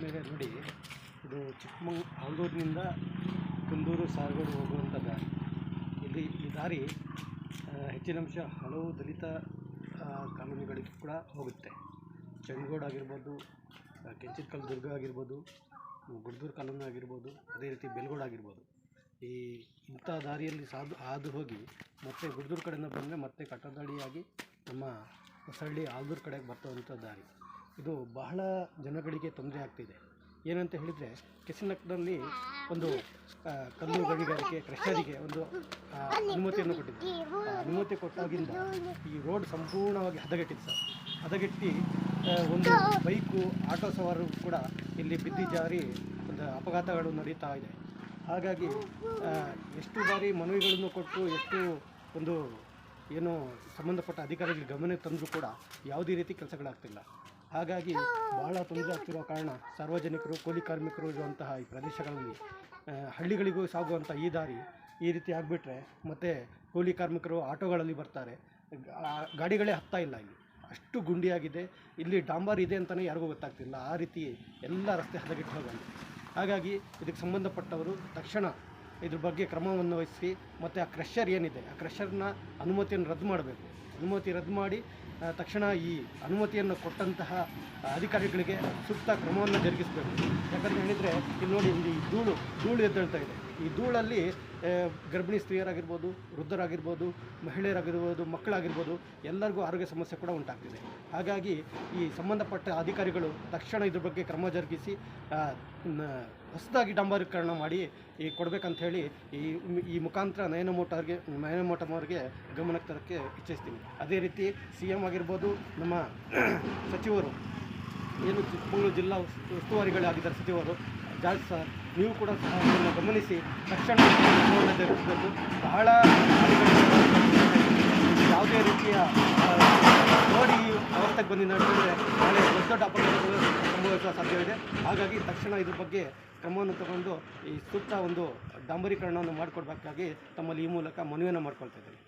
ಮೇಲೆ ನೋಡಿ, ಇದು ಆಲ್ದೂರಿನಿಂದ ಕುಂದೂರು ಸಾರಗೋಡು ಹೋಗುವಂಥ ದಾರಿ. ಇಲ್ಲಿ ಈ ದಾರಿ ಹೆಚ್ಚಿನ ಅಂಶ ಹಲವು ದಲಿತ ಕಾಲೋನಿಗಳಿಗೆ ಕೂಡ ಹೋಗುತ್ತೆ. ಚಂಗೋಡ್ ಆಗಿರ್ಬೋದು, ಕೆಂಚಿತ್ಕಲ್ ದುರ್ಗ ಆಗಿರ್ಬೋದು, ಗುಡ್ದೂರು ಕಾಲೋನಿ ಆಗಿರ್ಬೋದು, ಅದೇ ರೀತಿ ಬೆಲ್ಗೋಡ್ ಆಗಿರ್ಬೋದು. ಇಂಥ ದಾರಿಯಲ್ಲಿ ಹಾದು ಹೋಗಿ ಮತ್ತೆ ಗುಡ್ದೂರು ಕಡೆಯಿಂದ ಬಂದರೆ ಮತ್ತೆ ಕಟ್ಟದಾಡಿಯಾಗಿ ನಮ್ಮ ಹೊಸಳ್ಳಿ ಆಲ್ದೂರು ಕಡೆಗೆ ಬರ್ತವಂಥ ದಾರಿ. ಇದು ಬಹಳ ಜನಗಳಿಗೆ ತೊಂದರೆ ಆಗ್ತಿದೆ. ಏನಂತ ಹೇಳಿದರೆ, ಕೆಸನಕದಲ್ಲಿ ಒಂದು ಕಲ್ಲು ಗಣಿಗಾರಿಕೆ ಕ್ರಷರಿಗೆ ಒಂದು ಅನುಮತಿಯನ್ನು ಕೊಟ್ಟಿದ್ದು. ಅನುಮತಿ ಕೊಟ್ಟಾಗಿಂದ ಈ ರೋಡ್ ಸಂಪೂರ್ಣವಾಗಿ ಹದಗೆಟ್ಟಿದೆ ಸರ್. ಹದಗೆಟ್ಟು ಒಂದು ಬೈಕು, ಆಟೋ ಸವಾರರು ಕೂಡ ಇಲ್ಲಿ ಬಿದ್ದು ಜಾರಿ ಒಂದು ಅಪಘಾತಗಳು ನಡೀತಾ ಇದೆ. ಹಾಗಾಗಿ ಎಷ್ಟು ಬಾರಿ ಮನವಿಗಳನ್ನು ಕೊಟ್ಟು ಎಷ್ಟು ಒಂದು ಏನು ಸಂಬಂಧಪಟ್ಟ ಅಧಿಕಾರಿಗಳಿಗೆ ಗಮನಕ್ಕೆ ತಂದರೂ ಕೂಡ ಯಾವುದೇ ರೀತಿ ಕೆಲಸಗಳಾಗ್ತಿಲ್ಲ. ಹಾಗಾಗಿ ಬಹಳ ತೊಂದರೆ ಆಗ್ತಿರೋ ಕಾರಣ ಸಾರ್ವಜನಿಕರು, ಕೂಲಿ ಕಾರ್ಮಿಕರು ಇರುವಂತಹ ಈ ಪ್ರದೇಶಗಳಲ್ಲಿ ಹಳ್ಳಿಗಳಿಗೂ ಸಾಗುವಂಥ ಈ ದಾರಿ ಈ ರೀತಿ ಆಗಿಬಿಟ್ರೆ ಮತ್ತು ಕೂಲಿ ಕಾರ್ಮಿಕರು ಆಟೋಗಳಲ್ಲಿ ಬರ್ತಾರೆ, ಗಾಡಿಗಳೇ ಹತ್ತಾ ಇಲ್ಲ. ಇಲ್ಲಿ ಅಷ್ಟು ಗುಂಡಿಯಾಗಿದೆ. ಇಲ್ಲಿ ಡಾಂಬರ್ ಇದೆ ಅಂತಲೇ ಯಾರಿಗೂ ಗೊತ್ತಾಗ್ತಿಲ್ಲ. ಆ ರೀತಿ ಎಲ್ಲ ರಸ್ತೆ ಹದಗೆಟ್ಟು ಹೋಗಲ್ಲ. ಹಾಗಾಗಿ ಇದಕ್ಕೆ ಸಂಬಂಧಪಟ್ಟವರು ತಕ್ಷಣ ಇದ್ರ ಬಗ್ಗೆ ಕ್ರಮವನ್ನು ವಹಿಸಿ ಮತ್ತು ಆ ಕ್ರಷರ್ ಏನಿದೆ ಆ ಕ್ರಷರ್ನ ಅನುಮತಿಯನ್ನು ರದ್ದು ಮಾಡಬೇಕು. ಅನುಮತಿ ರದ್ದು ಮಾಡಿ ತಕ್ಷಣ ಈ ಅನುಮತಿಯನ್ನು ಕೊಟ್ಟಂತಹ ಅಧಿಕಾರಿಗಳಿಗೆ ಸೂಕ್ತ ಕ್ರಮವನ್ನು ಜರುಗಿಸಬೇಕು. ಯಾಕಂತ ಹೇಳಿದರೆ ಇಲ್ಲಿ ನೋಡಿ, ಇಲ್ಲಿ ಧೂಳು ಎದ್ದೇಳ್ತಾ ಇದೆ. ಈ ಧೂಳಲ್ಲಿ ಗರ್ಭಿಣಿ ಸ್ತ್ರೀಯರಾಗಿರ್ಬೋದು, ವೃದ್ಧರಾಗಿರ್ಬೋದು, ಮಹಿಳೆಯರಾಗಿರ್ಬೋದು, ಮಕ್ಕಳಾಗಿರ್ಬೋದು, ಎಲ್ಲರಿಗೂ ಆರೋಗ್ಯ ಸಮಸ್ಯೆ ಕೂಡ ಉಂಟಾಗ್ತಿದೆ. ಹಾಗಾಗಿ ಈ ಸಂಬಂಧಪಟ್ಟ ಅಧಿಕಾರಿಗಳು ತಕ್ಷಣ ಇದ್ರ ಬಗ್ಗೆ ಕ್ರಮ ಜರುಗಿಸಿ ಹೊಸದಾಗಿ ಡಾಂಬರೀಕರಣ ಮಾಡಿ ಕೊಡಬೇಕಂತ ಹೇಳಿ ಈ ಮುಖಾಂತರ ನಯನ ಅವರಿಗೆ ಗಮನಕ್ಕೆ ತರೋಕ್ಕೆ ಇಚ್ಛಿಸ್ತೀನಿ. ಅದೇ ರೀತಿ CM ಆಗಿರ್ಬೋದು, ನಮ್ಮ ಸಚಿವರು ಏನು ಚಿಕ್ಕಮಗಳೂರು ಜಿಲ್ಲಾ ಉಸ್ತುವಾರಿಗಳಾಗಿದ್ದಾರೆ ಸಚಿವರು ಜಾರ್ಜ್ ಸರ್, ನೀವು ಕೂಡ ಸಹ ಅದನ್ನು ಗಮನಿಸಿ ತಕ್ಷಣ ಕ್ರಮವನ್ನು ಜರುಗಿಸಬೇಕು. ಬಹಳ ಯಾವುದೇ ರೀತಿಯ ನೋಡಿ ಅವಸ್ಥೆಗೆ ಬಂದು ನಡೆಸಿದರೆ ನಾಳೆ ದೊಡ್ಡ ಅಪಘಾತಗಳು ಸಂಭವಿಸುವ ಸಾಧ್ಯವಿದೆ. ಹಾಗಾಗಿ ತಕ್ಷಣ ಇದ್ರ ಬಗ್ಗೆ ಕ್ರಮವನ್ನು ತಗೊಂಡು ಈ ಸೂಕ್ತ ಒಂದು ಡಾಂಬರೀಕರಣವನ್ನು ಮಾಡಿಕೊಡ್ಬೇಕಾಗಿ ತಮ್ಮಲ್ಲಿ ಈ ಮೂಲಕ ಮನವಿಯನ್ನು ಮಾಡ್ಕೊಳ್ತಾ ಇದ್ದೇನೆ.